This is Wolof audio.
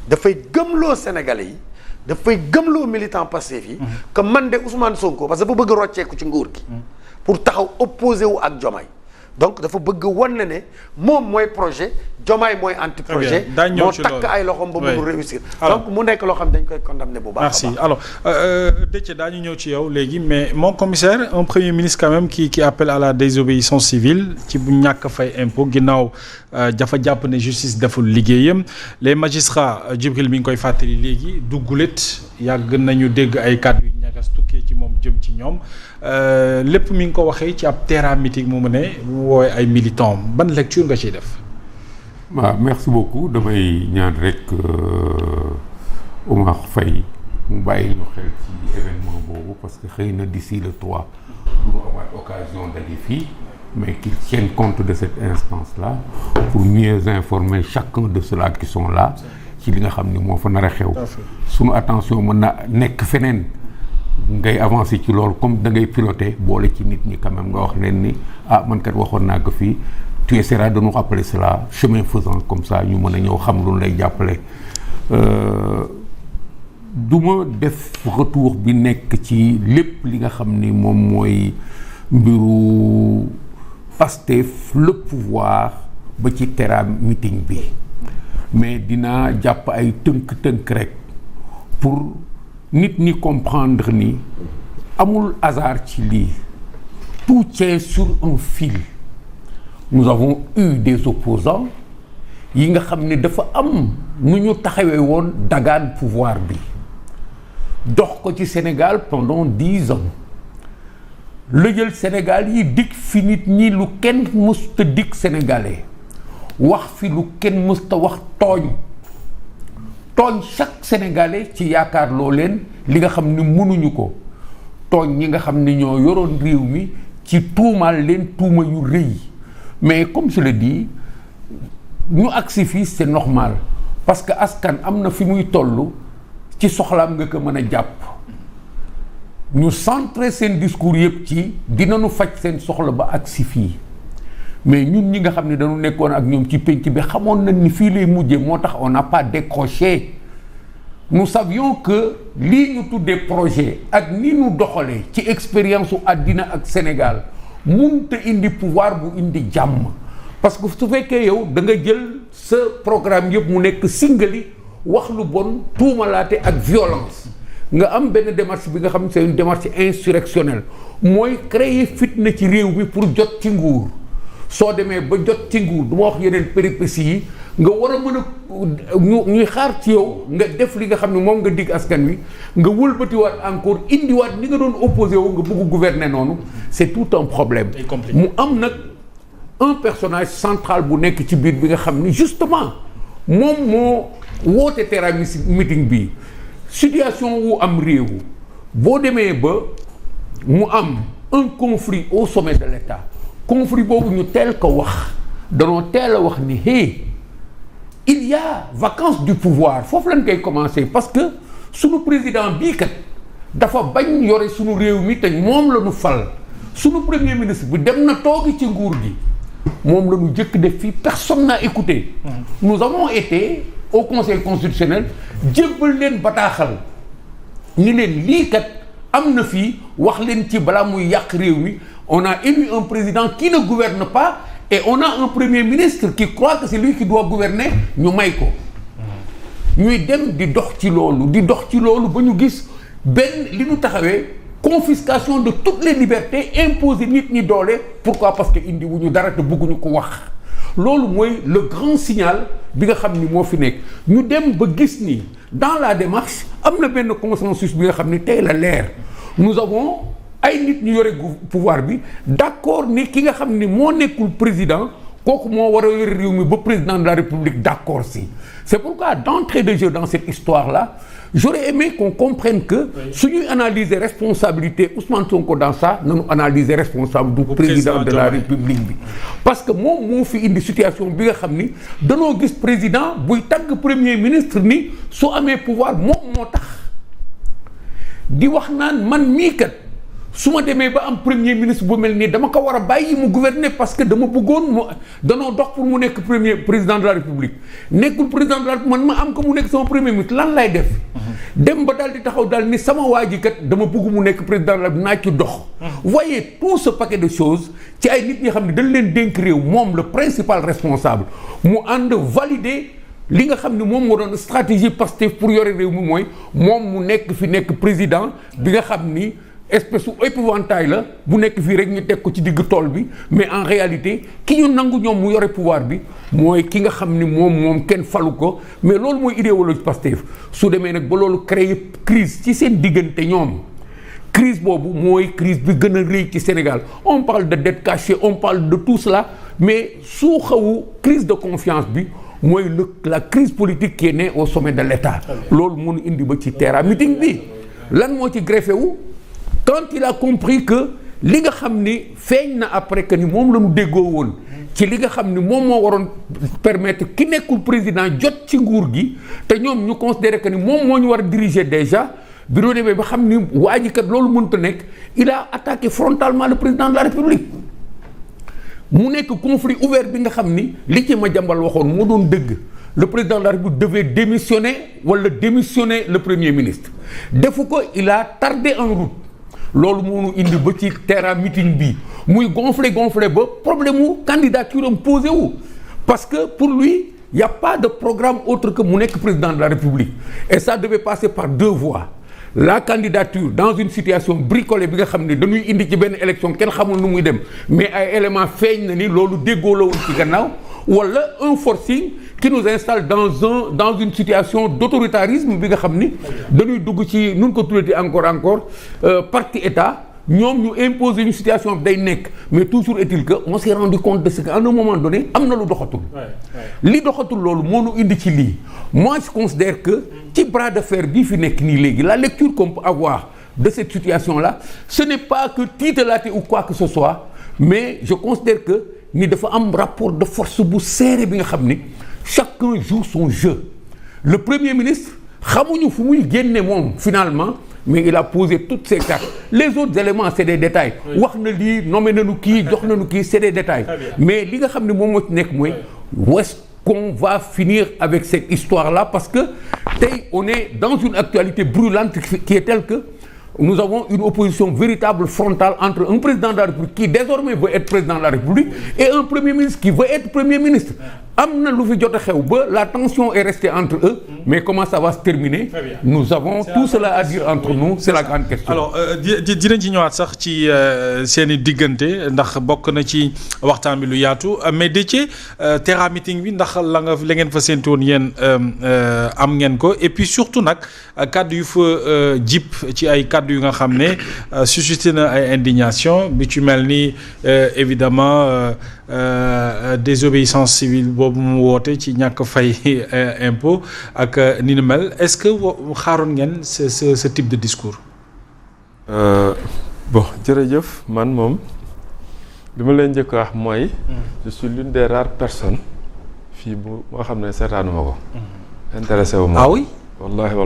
dafay gëmloo Sénégalais yi dafay gëmloo militant Pastef yi que man de Ousmane Sonko parce que dafa bëgg rocceeku ci nguur gi pour taxaw opposé wu ak Diomaye donc dafa bëgg wan ne moom mooy projet Diomaye mooy anti projet moo takk ay loxoom ba mu réussir donc mu nekk loo xam dañ koy condamné bu baax. merci alors Déthié daañu ñëw ci yow léegi mais mon commissaire un premier ministre quand même qui appelle à la désobéissance civile ci bu ñàkk fay impôt ginnaaw dafa jàpp ne justice deful liggéeyam les magistrats Djibril mi ngi koy fàttali léegi duggulet yàgg nañu dégg ay kàddu yu ñagas tukkee ci moom jëm ci ñoom lépp mi ngi ko waxee ci ab terrain mythique mu ne woowee ay militants ban lecture nga ciy def. waaw merci beaucoup damay ñaan rek Omar Faye mu bàyyi ñu xel ci événement boobu parce que xëy na d'ici le 3 pour avoir occasion d'aller fii mais qu'ils tiennent compte de cette instance-là pour mieux informer chacun de ceux-là qui sont là ci li nga xam ni moo fa nar a xew. sunu attention mën na nekk feneen ngay avancer ci loolu comme da ngay piloter boole ci nit ñi quand même nga wax leen ni man kat waxoon naa ko fii. Tu essaieras de nous rappeler cela chemin faisant comme ça ñu mën a ñëw xam lu lay jàppale du ma def retour bi nekk ci lépp li nga xam ni moom mooy mbiru Pastef le pouvoir ba ci terrain meeting bi mais dinaa jàpp ay tënk-tënk rek pour nit ñi comprendre ni amul hasard ci lii tout tient sur un fil. Nous avons eu des opposants yi nga xam ne dafa am nu ñu taxawee woon dagaan pouvoir bi dox ko ci Sénégal pendant 10 ans la jël Sénégal yi dig fi nit ñi lu kenn mësta dig sénégalais wax fi lu kenn mësta wax tooñ chaque sénégalais ci yaakaar loo leen li nga xam ne mënuñu ko tooñ ñi nga xam ne ñoo yoroon réew mi ci tuumaal leen tuuma yu rëy. Mais comme je le dis ñu agsi fii c'est normal parce que askan am na fi muy toll ci soxlaam nga ko mën a jàpp ñu centrer seen discours yëpp ci dinañu faj seen soxla ba agsi fii mais ñun ñi nga xam ne dañu nekkoon ak ñoom ci penc bi xamoon nañ ni fii lay mujjee moo tax on n'a pas décroché nous savions que lii ñu tuddee projet ak ni ñu doxalee ci expérience u àddina ak Sénégal munta indi pouvoir bu indi jàmm parce que su fekkee yow da nga jël sa programme yëpp mu nekk singali wax lu bon tuumalaate ak violence nga am benn démarche bi nga xam ne c'est une démarche insurrectionnelle mooy créer fitna ci réew mi pour jot ci nguur soo demee ba jot ci nguur du ma wax yeneen péripéties yi nga war a mën a ñuy xaar ci yow nga def li nga xam ne moom nga dig askan wi nga wëlbatiwaat encore indiwaat ni nga doon opposé wu nga bëgg gouverner noonu c'est tout un problème mu am nag un personnage central bu nekk ci biir bi nga xam ni justement moom moo woote terrain meeting bi situation wu am réew boo demee ba mu am un conflit au sommet de l'État conflit boobu ñu teel ko wax danoo teel a wax ni il y a vacance du pouvoir foofu lañ koy commencer parce que sunu président bii kat dafa bañ yore sunu réew mi te moom la ñu fal sunu premier ministre bi dem na toogi ci nguur gi moom la ñu jëkk def fii personne n'a écouté. Nous avons été au conseil constitutionnel jébbal leen bataaxal ni leen lii kat am na fii wax leen ci balaa muy yàq réew mi on a élu un président qui ne gouverne pas. Et on a un premier ministre qui croit que c'est lui qui doit gouverner ñu may ko ñuy dem di dox ci loolu ba ñu gis benn li ñu taxawee confiscation de toutes les libertés imposées nit ñi doole pourquoi parce que indi wu ñu dara te bëgguñu ko wax loolu mooy le grand signal bi nga xam ni moo fi nekk ñu dem ba gis ni dans la démarche am na benn consensus bi nga xam ni tey la leer nous avons ay nit ñu yore pouvoir bi d'accord ni ki nga xam ni moo nekkul président kooku moo war a yore réew mi ba président de la République d'accord si c'est pourquoi d'entrée de jeu dans cette histoire-là j'aurais aimé qu'on comprenne que suñuy analyser responsabilité Ousmane Sonko dans ça nañu analyser responsable du président de la République bi parce que moom moo fi indi situation bi nga xam ni danoo gis président buy tagg premier ministre ni su amee pouvoir moom moo tax di wax naan man mii kat su ma demee ba am premier ministre bu mel nii dama ko war a bàyyi mu gouverner parce que dama bëggoon mu danoo dox pour mu nekk président de la république nekkul président de la république man ma am ko mu nekk sama premier ministre lan lay def. dem ba daal di taxaw daal ni sama waa ji kat dama bëgg mu nekk président de la république naa ci dox. voyez tout ce paquet de choses ci ay nit ñi xam ne dañ leen dénk réew moom le principal responsable mu ànd valider. li nga xam ne moom moo doon stratégie Pastef pour yore réew mi mooy moom mu nekk fi nekk président bi nga xam ni espèce su épouvantail la bu nekk fii rek ñu teg ko ci digg tool bi mais en réalité ki ñu nangu ñoom mu yore pouvoir bi mooy ki nga xam ni moom kenn falu ko mais loolu mooy idéologie Pastef su demee nag ba loolu créer crise ci seen diggante ñoom crise boobu mooy crise bi gën a rëy ci Sénégal on parle de dette cachée on parle de tout cela mais su xawu crise de confiance bi mooy la crise politique qui est née au sommet de l'État loolu mënu indi ba ci terrain meeting bi lan moo ci greffé wu quand il a compris que li nga xam ni feeñ na après que ni moom la ñu déggoo woon ci li nga xam ni moom moo waroon permettre ki nekkul président jot ci nguur gi te ñoom ñu considéré que ni moom moo ñu war a diriger déjà bi ñu demee ba xam ni waa ji kat loolu mënut a nekk il a attaqué frontalement le président de la République mu nekk conflit ouvert bi nga xam ni li ci Madiambal waxoon moo doon dëgg le président de la République devait démissionner wala démissionner le premier ministre defu ko il a tardé en route loolu moo ñu indi ba ci terrain meeting bi muy gonflé ba problème mu candidature am posé wu parce que pour lui il y a pas de programme autre que mu nekk président de la République et ça devait passer par deux voies la candidature dans une situation bricolée bi nga xam ne dañuy indi ci benn élection kenn xamul nu muy dem mais ay éléments feeñ na ni loolu déggoo la woon ci gannaaw wala un forcing qui nous installe dans une situation d'autoritarisme bi nga xam ni dañuy dugg ci nun ko tuddati encore parti état ñoom ñu imposer une situation day nekk mais toujours est-il que on s'est rendu compte de ce qu'à un moment donné am na lu doxatul li doxatul loolu moo nu indi ci lii moi je considère que ci bras de fer bii fi nekk nii léegi la lecture qu'on peut avoir de cette situation là ce n'est pas que tiitalaate ou quoi que ce soit mais je considère que ni dafa am rapport de force bu serré bi nga xam ni chacun joue son jeu le premier ministre xamuñu fu muy génne moom finalement mais il a posé toutes ses cartes les autres éléments c'est des détails wax na lii nommé nañu kii jox nañu kii c'est des détails mais li nga xam ne moom moo ci nekk mooy est-ce qu'on va finir avec cette histoire-là parce que tey on est dans une actualité brûlante qui est telle que nous avons une opposition véritable frontale entre un président de la République qui désormais veut être président de la République et un premier ministre qui veut être premier ministre am na lu fi jot a xew ba la tension est restée entre eux mais comment ça va se terminer nous avons tout cela à dire entre nous c'est la grande question alors dinañ ci ñëwaat sax ci seen i diggante ndax bokk na ci waxtaan bi lu yaatu mais Déthié terrain meeting bi ndax la ngeen fa séntu woon yéen am ngeen ko et puis surtout nag kaddu yu fa jip ci ay kaddu yu nga xam ne suscité na ay indignation bi ci mel ni évidemment désobéissance civile boobu mu woote ci ñàkk fay impôt ak ni ni mel est-ce que xaaroon ngeen ce type de discours. Bon jërëjëf man moom li ma leen njëkk a wax mooy. je suis l'une des rares personnes fii moo xam ne seetaanuma ko. intéressé wu ma. Ah oui. wallahi